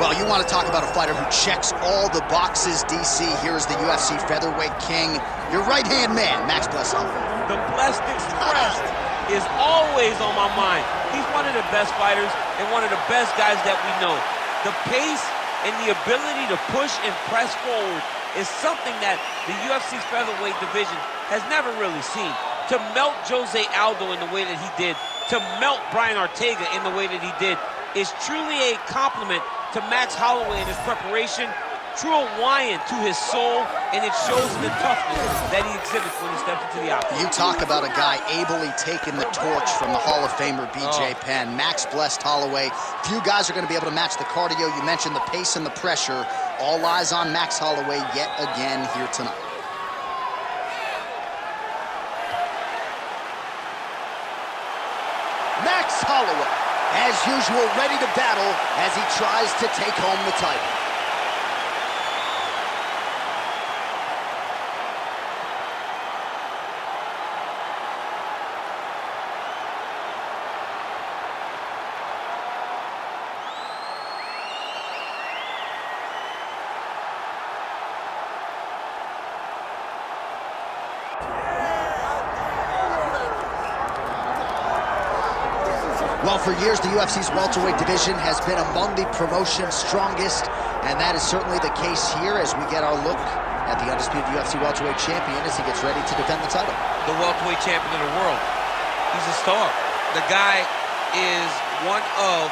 Well, you want to talk about a fighter who checks all the boxes, DC. Here is the UFC featherweight king, your right-hand man, Max Blessed. The Blessed Express is always on my mind. He's one of the best fighters and one of the best guys that we know. The pace and the ability to push and press forward is something that the UFC's featherweight division has never really seen. To melt Jose Aldo in the way that he did, to melt Brian Ortega in the way that he did, is truly a compliment to Max Holloway in his preparation, true Hawaiian to his soul, and it shows in the toughness that he exhibits when he steps into the octagon. You talk about a guy ably taking the torch from the Hall of Famer BJ Penn. Max Blessed Holloway. Few guys are going to be able to match the cardio. You mentioned the pace and the pressure. All eyes on Max Holloway yet again here tonight. Max Holloway, as usual, ready to battle as he tries to take home the title. Well, for years, the UFC's welterweight division has been among the promotion's strongest, and that is certainly the case here as we get our look at the undisputed UFC welterweight champion as he gets ready to defend the title. The welterweight champion of the world. He's a star. The guy is one of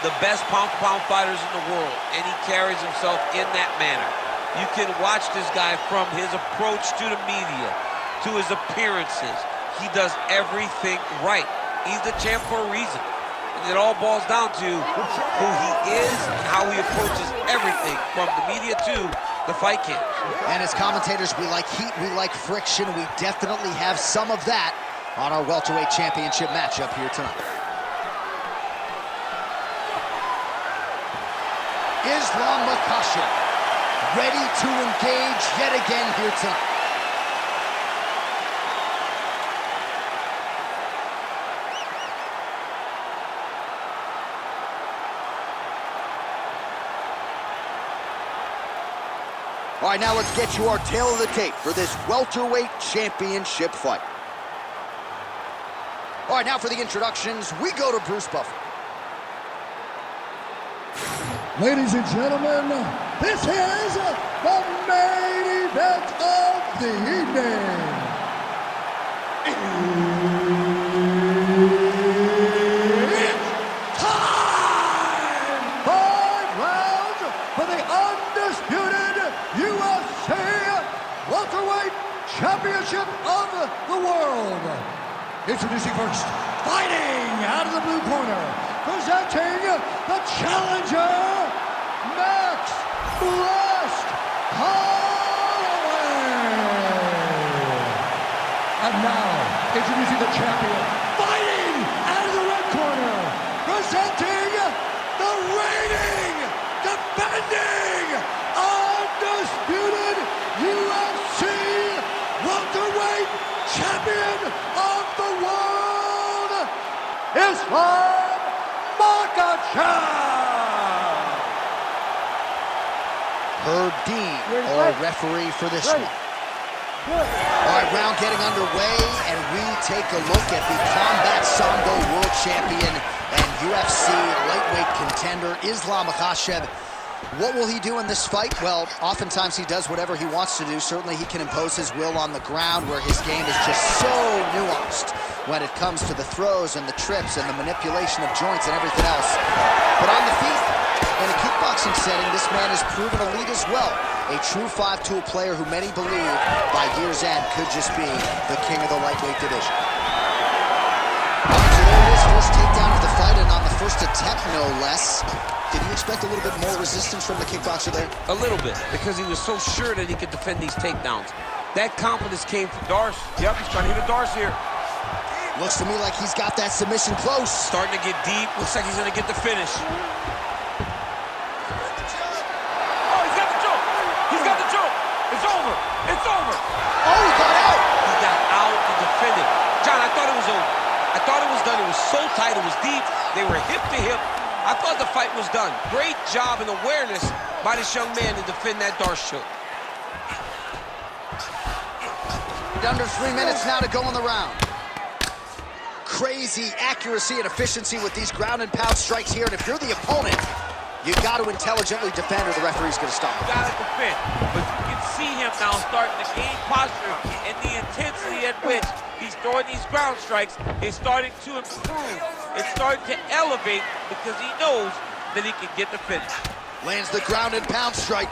the best pound-for-pound fighters in the world, and he carries himself in that manner. You can watch this guy from his approach to the media, to his appearances. He does everything right. He's the champ for a reason. And it all boils down to who he is and how he approaches everything from the media to the fight camp. And as commentators, we like heat, we like friction. We definitely have some of that on our welterweight championship matchup here tonight. Makhachev, ready to engage yet again here tonight. All right, now let's get you our tail of the tape for this welterweight championship fight. All right, now for the introductions, we go to Bruce Buffer. Ladies and gentlemen, this is the main event of the evening. It's time! 5 rounds for the undisputed UFC Welterweight Championship of the World. Introducing first, fighting out of the blue corner, presenting the challenger, Max Blessed Holloway. And now, introducing the champion, fighting out of the red corner, presenting the reigning, defending, undisputed UFC welterweight champion of the world, Islam Makhachev. Herb Dean, our referee for this one. All right, round getting underway, and we take a look at the Combat Sambo World Champion and UFC lightweight contender, Islam Makhachev. What will he do in this fight? Well, oftentimes he does whatever he wants to do. Certainly he can impose his will on the ground, where his game is just so nuanced when it comes to the throws and the trips and the manipulation of joints and everything else. But on the feet, in a kickboxing setting, this man has proven elite as well. A true 5-tool player who many believe by year's end could just be the king of the lightweight division. All right, so there it is, first takedown of the fight, and on the first attempt, no less. Did you expect a little bit more resistance from the kickboxer there? A little bit, because he was so sure that he could defend these takedowns. That confidence came from Darce. Yep, he's trying to hit a Darce here. Looks to me like he's got that submission close. Starting to get deep. Looks like he's going to get the finish. It's over. It's over. Oh, he got out. He got out and defended. John, I thought it was over. I thought it was done. It was so tight. It was deep. They were hip to hip. I thought the fight was done. Great job and awareness by this young man to defend that Darce choke. Under 3 minutes now to go in the round. Crazy accuracy and efficiency with these ground and pound strikes here. And if you're the opponent, you got to intelligently defend or the referee's going to stop. You got to defend. But you can see him now starting to gain posture, and the intensity at which he's throwing these ground strikes is starting to improve. It's starting to elevate because he knows that he can get the finish. Lands the ground and pound strike.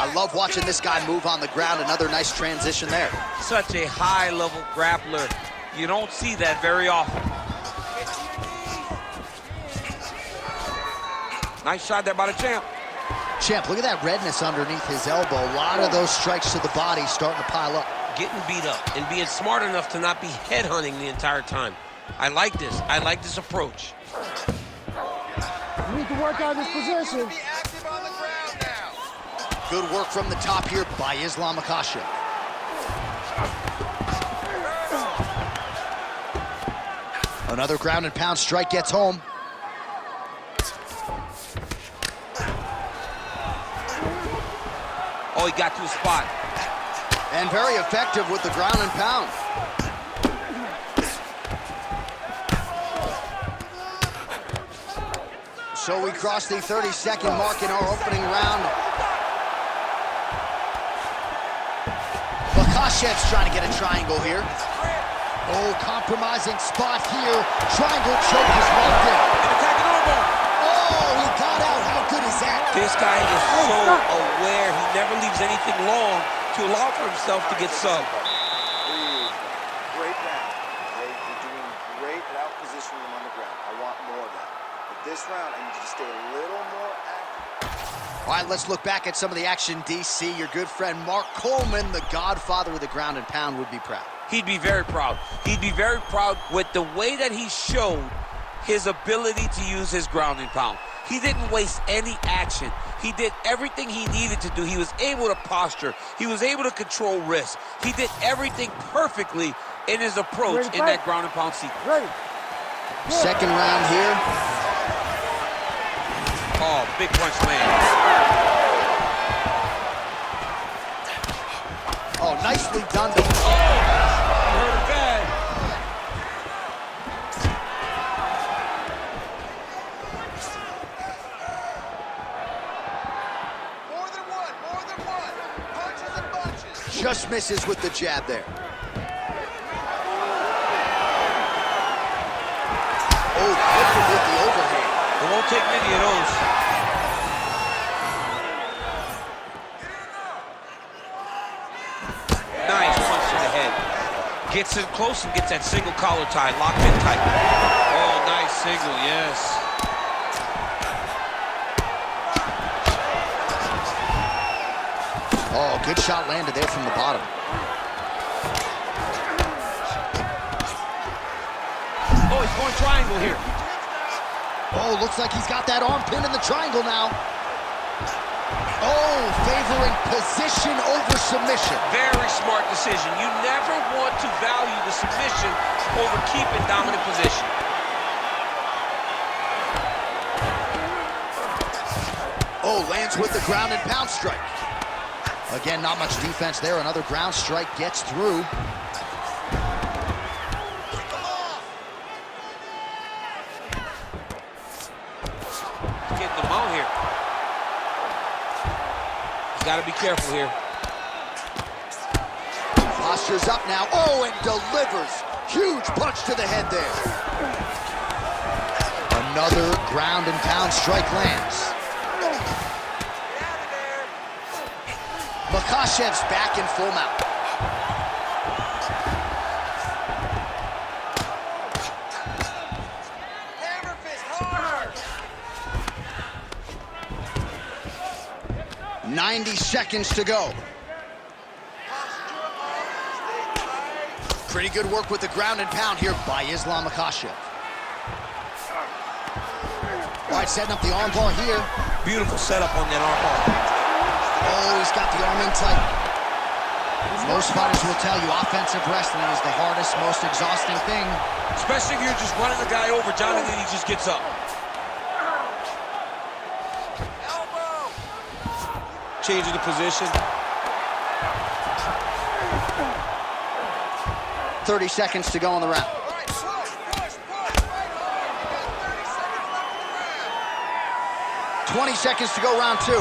I love watching this guy move on the ground. Another nice transition there. Such a high-level grappler. You don't see that very often. Nice shot there by the champ. Champ, look at that redness underneath his elbow. A lot of those strikes to the body starting to pile up. Getting beat up and being smart enough to not be headhunting the entire time. I like this. I like this approach. You need to work on this position. Good work from the top here by Islam Makhachev. Another ground and pound strike gets home. Oh, he got to his spot. And very effective with the ground and pound. So we cross the 30-second mark in our opening round. Makhachev's trying to get a triangle here. Oh, compromising spot here. Triangle choke is locked in. And attacking armbar. Oh, he got out. How good is that? This guy is so aware. He never leaves anything long to allow for himself to get subbed. Great round. Okay? You're doing great at out-positioning him on the ground. I want more of that. But this round, I need you to stay a little more active. All right, let's look back at some of the action, DC. Your good friend Mark Coleman, the godfather of the ground and pound, would be proud. He'd be very proud. He'd be very proud with the way that he showed his ability to use his ground and pound. He didn't waste any action. He did everything he needed to do. He was able to posture. He was able to control risk. He did everything perfectly in his approach in that ground and pound sequence. Second round here. Oh, big punch lands. Oh, nicely done. You heard it bad. More than one. Punches and bunches. Just misses with the jab there. Oh, quick with the overhand. It won't take many of those. Nice punch to the head. Gets in close and gets that single collar tie, locked in tight. Oh, nice single, yes. Oh, good shot landed there from the bottom. Oh, he's going triangle here. Oh, looks like he's got that arm pin in the triangle now. Oh, favoring position over submission. Very smart decision. You never want to value the submission over keeping dominant position. Oh, lands with the ground and pound strike. Again, not much defense there. Another ground strike gets through. Getting them out here. He's got to be careful here. Posture's up now. Oh, and delivers. Huge punch to the head there. Another ground and pound strike lands. Makhachev's back in full mount. Hammer fist hard. 90 seconds to go. Pretty good work with the ground and pound here by Islam Makhachev. All right, setting up the armbar here. Beautiful setup on that armbar. Oh, he's got the arm in tight. Most fighters will tell you offensive wrestling is the hardest, most exhausting thing. Especially if you're just running the guy over, Johnny, and he just gets up. Elbow! Changing the position. 30 seconds to go in the round. 20 seconds to go, round 2.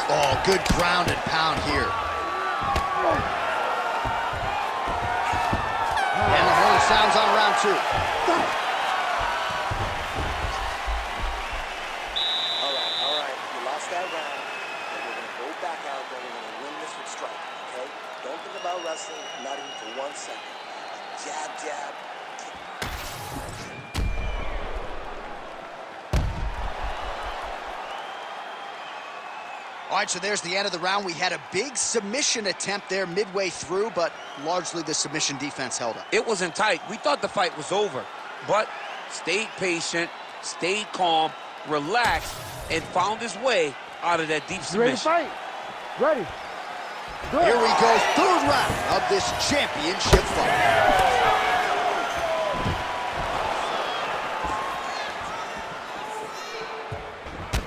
Oh, good ground and pound here. And the horn sounds on round 2. All right. You lost that round, but we're going to go back out there. We're going to win this with striking, okay? Don't think about wrestling, not even for 1 second. Jab, jab. All right, so there's the end of the round. We had a big submission attempt there midway through, but largely the submission defense held up. It wasn't tight. We thought the fight was over, but stayed patient, stayed calm, relaxed, and found his way out of that deep submission. Ready to fight? Ready. Good. Here we go, third round of this championship fight.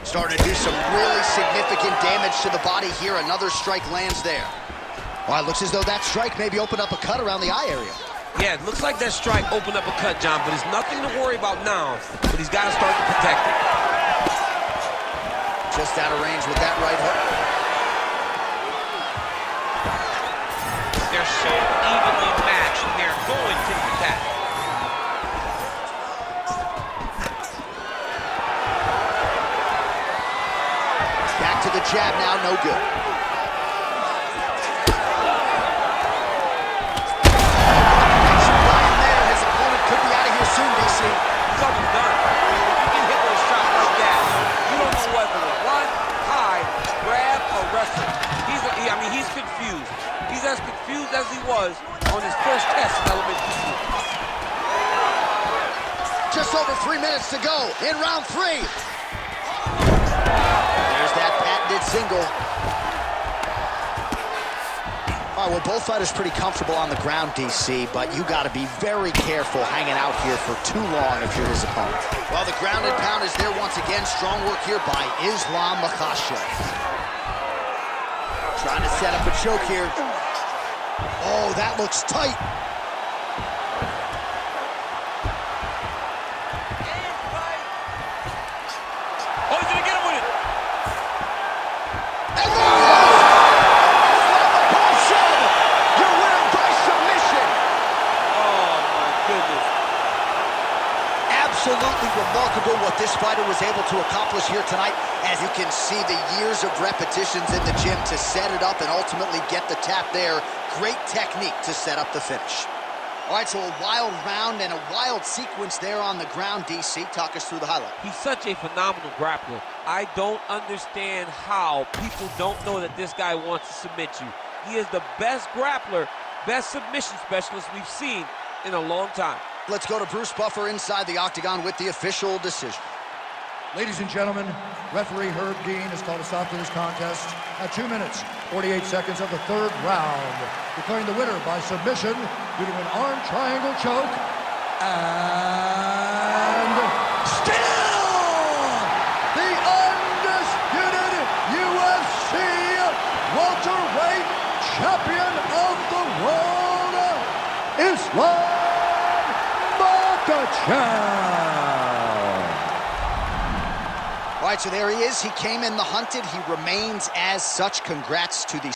Starting to do some really significant damage to the body here. Another strike lands there. Well, it looks as though that strike maybe opened up a cut around the eye area. Yeah, it looks like that strike opened up a cut, John, but it's nothing to worry about now, but he's got to start to protect it. Just out of range with that right hook. They're so evenly matched, they're going to the attack. Back to the jab now, no good. Ryan there, his opponent could be out of here soon, DC. Something's done. You can hit those shots like that. You don't know whether to run, hide, grab, or wrestle. He's confused. He's as confused as he was on his first test in elementary school. Just over 3 minutes to go in round 3. There's that patented single. All right, well, both fighters pretty comfortable on the ground, DC, but you got to be very careful hanging out here for too long if you're his opponent. Well, the ground and pound is there once again. Strong work here by Islam Makhachev. Trying to set up a choke here. Oh, that looks tight. Oh, he's gonna get him with it. And there it is! Makhachev, your winner by submission. Oh, my goodness. Absolutely remarkable what this fighter was able to accomplish here tonight. As you can see, the years of repetitions in the gym to set it up and ultimately get the tap there. Great technique to set up the finish. All right, so a wild round and a wild sequence there on the ground, DC. Talk us through the highlight. He's such a phenomenal grappler. I don't understand how people don't know that this guy wants to submit you. He is the best grappler, best submission specialist we've seen in a long time. Let's go to Bruce Buffer inside the octagon with the official decision. Ladies and gentlemen, referee Herb Dean has called a stop to this contest at 2 minutes, 48 seconds of the third round, declaring the winner by submission due to an arm triangle choke, and still the undisputed UFC welterweight champion of the world, Islam Makhachev. All right, so there he is. He came in the hunted. He remains as such. Congrats to the